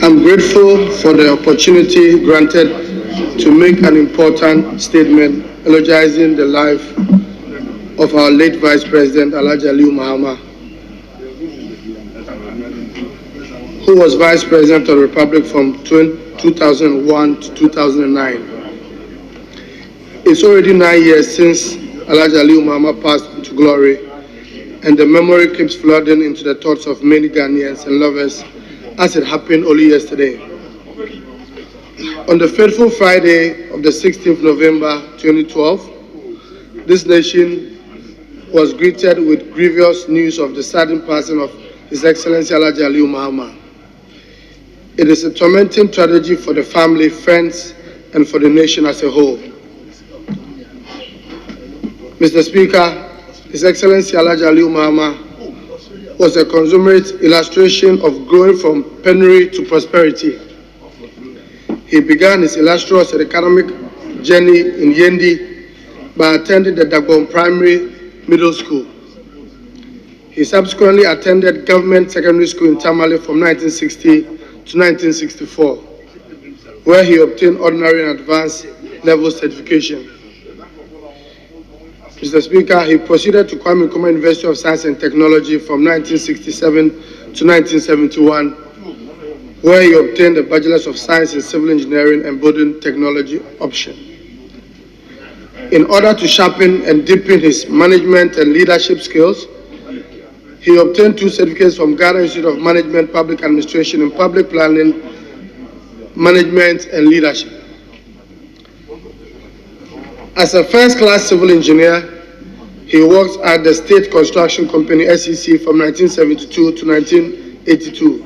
I'm grateful for the opportunity granted to make an important statement eulogizing the life of our late Vice President Alhaji Aliu Mahama, who was Vice President of the Republic from 2001 to 2009. It's already 9 years since Alhaji Aliu Mahama passed into glory, and the memory keeps flooding into the thoughts of many Ghanaians and lovers as it happened only yesterday. On the fateful Friday of the 16th November 2012, this nation was greeted with grievous news of the sudden passing of His Excellency Alhaji Aliu Mahama. It is a tormenting tragedy for the family, friends, and for the nation as a whole. Mr. Speaker, His Excellency Alhaji Aliu Mahama was a consummate illustration of growing from penury to prosperity. He began his illustrious academic journey in Yendi by attending the Dagbon Primary Middle School. He subsequently attended Government Secondary School in Tamale from 1960 to 1964, where he obtained ordinary and advanced level certification. Mr. Speaker, he proceeded to Kwame Nkrumah University of Science and Technology from 1967 to 1971, where he obtained a Bachelor's of Science in Civil Engineering and Building Technology option. In order to sharpen and deepen his management and leadership skills, he obtained 2 certificates from Ghana Institute of Management, Public Administration in Public Planning, Management and Leadership. As a first-class civil engineer, he worked at the State Construction Company, SEC, from 1972 to 1982.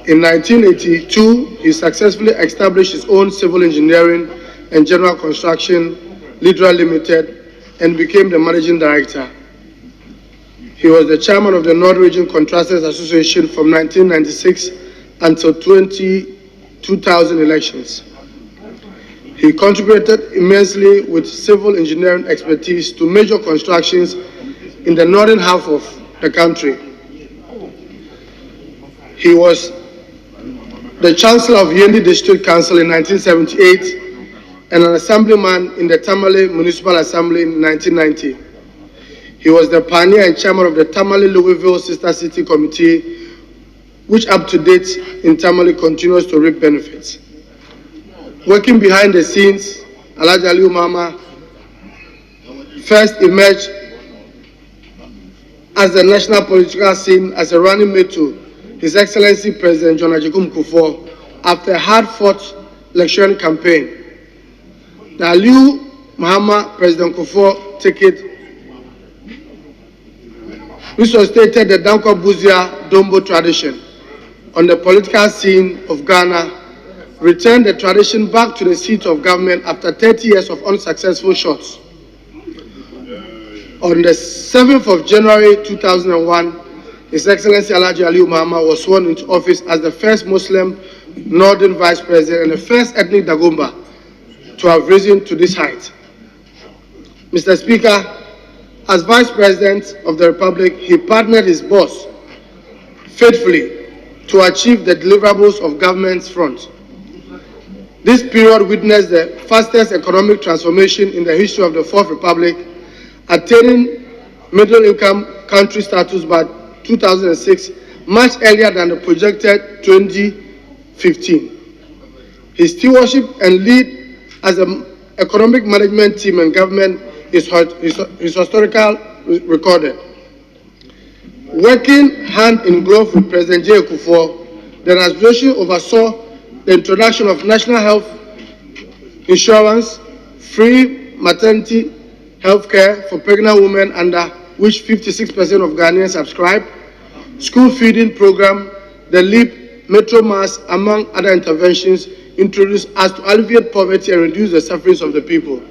In 1982, he successfully established his own civil engineering and general construction, Lidra Limited, and became the managing director. He was the chairman of the North Region Contractors Association from 1996 until 2000 elections. He contributed immensely with civil engineering expertise to major constructions in the northern half of the country. He was the Chancellor of Yendi District Council in 1978 and an assemblyman in the Tamale Municipal Assembly in 1990. He was the pioneer and chairman of the Tamale-Louisville Sister City Committee, which up to date in Tamale continues to reap benefits. Working behind the scenes, Alhaji Aliu Mahama first emerged as the national political scene as a running mate to His Excellency President John Ajikun Kufuor after a hard-fought electioneering campaign. The Aliu Mahama President Kufuor ticket resuscitated the Danko Buzia Dombo tradition on the political scene of Ghana, returned the tradition back to the seat of government after 30 years of unsuccessful shots. On the 7th of January 2001, His Excellency Alhaji Aliu Mahama was sworn into office as the first Muslim Northern Vice President and the first ethnic Dagomba to have risen to this height. Mr. Speaker, as Vice President of the Republic, he partnered his boss faithfully to achieve the deliverables of government's front. This period witnessed the fastest economic transformation in the history of the Fourth Republic, attaining middle-income country status by 2006, much earlier than the projected 2015. His stewardship and lead as an economic management team and government is historical recorded. Working hand in glove with President J. Kufuor, the administration oversaw the introduction of national health insurance, free maternity health care for pregnant women, under which 56% of Ghanaians subscribe, school feeding program, the LEAP, Metro Mass, among other interventions introduced as to alleviate poverty and reduce the sufferings of the people.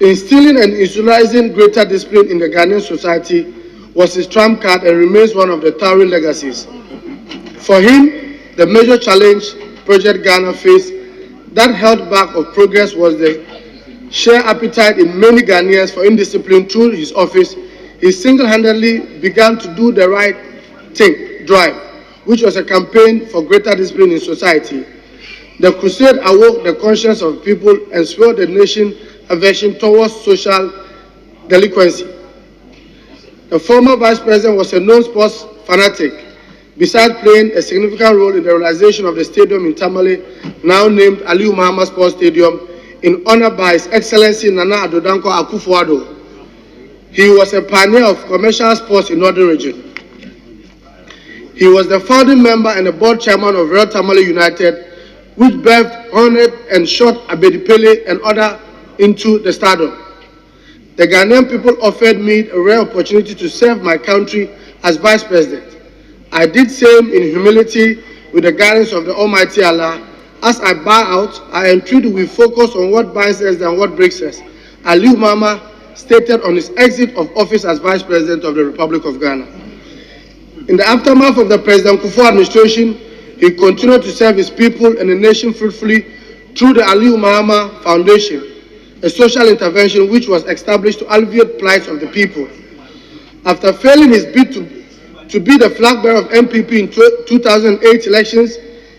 Instilling and institutionalizing greater discipline in the Ghanaian society was his trump card and remains one of the towering legacies. For him, the major challenge Project Ghana faced that held back of progress was the sheer appetite in many Ghanaians for indiscipline. Through his office, he single-handedly began to do the right thing drive, which was a campaign for greater discipline in society. The crusade awoke the conscience of people and swelled the nation's aversion towards social delinquency. The former vice president was a known sports fanatic, besides playing a significant role in the realization of the stadium in Tamale, now named Aliu Mahama Sports Stadium, in honor by His Excellency Nana Addo Dankwa Akufo-Addo. He was a pioneer of commercial sports in Northern Region. He was the founding member and the board chairman of Real Tamale United, which birthed, honored, and shot Abedi Pele and others into the stardom. The Ghanaian people offered me a rare opportunity to serve my country as vice president. I did same in humility with the guidance of the Almighty Allah. As I bow out, I entreat we focus on what binds us than what breaks us. Aliu Mahama stated on his exit of office as vice president of the Republic of Ghana. In the aftermath of the President Kufuor administration, he continued to serve his people and the nation fruitfully through the Aliu Mahama Foundation, a social intervention which was established to alleviate plight of the people. After failing his bid to be the flag bearer of MPP in 2008 elections,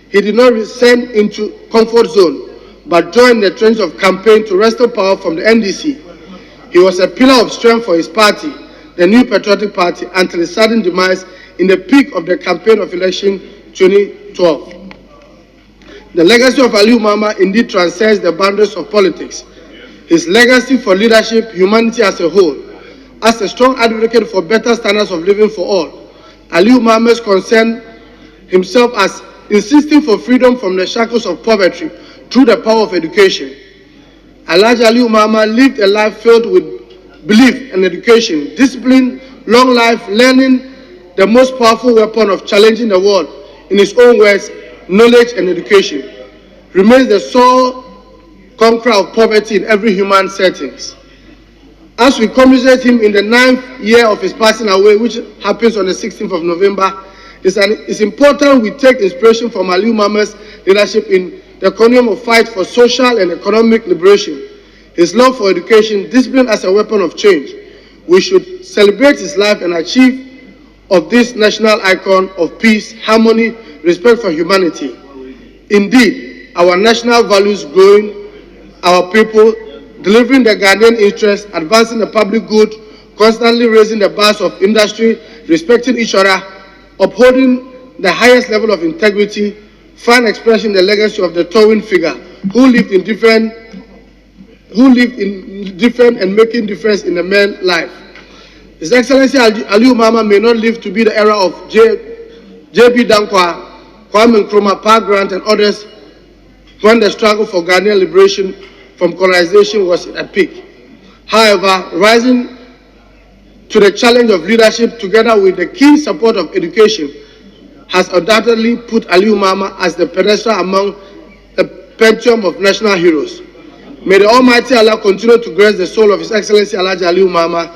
he did not descend into comfort zone, but joined the trenches of campaign to wrestle power from the NDC. He was a pillar of strength for his party, the new Patriotic Party, until his sudden demise in the peak of the campaign of election 2012. The legacy of Aliu Mahama indeed transcends the boundaries of politics. His legacy for leadership, humanity as a whole, as a strong advocate for better standards of living for all. Aliu Mahama concerned himself as insisting for freedom from the shackles of poverty through the power of education. Alhaji Aliu Mahama lived a life filled with belief and education, discipline, long life, learning, the most powerful weapon of challenging the world, in his own words, knowledge and education, remains the sole conqueror of poverty in every human settings. As we commemorate him in the 9th year of his passing away, which happens on the 16th of November, it's important we take inspiration from Aliu Mahama's leadership in the continuum of fight for social and economic liberation, his love for education, discipline as a weapon of change. We should celebrate his life and achieve of this national icon of peace, harmony, respect for humanity. Indeed, our national values growing, our people, delivering the Ghanaian interest, advancing the public good, constantly raising the bars of industry, respecting each other, upholding the highest level of integrity, find expression the legacy of the towering figure who lived in different and making difference in a man's life. His Excellency Aliu Mahama may not live to be the era of J.B. Dankwa, Kwame Nkrumah, Pa Grant, and others when the struggle for Ghanaian liberation from colonization was at peak. However, rising to the challenge of leadership together with the keen support of education has undoubtedly put Aliu Mahama as the pedestal among the pantheon of national heroes. May the Almighty Allah continue to grace the soul of His Excellency Alhaji Aliu Mahama,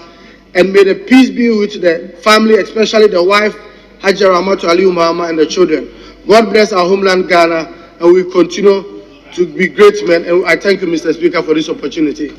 and may the peace be with the family, especially the wife, Haji Ramatu Aliu Mahama, and the children. God bless our homeland, Ghana, and we continue to be great men. And I thank you, Mr. Speaker, for this opportunity.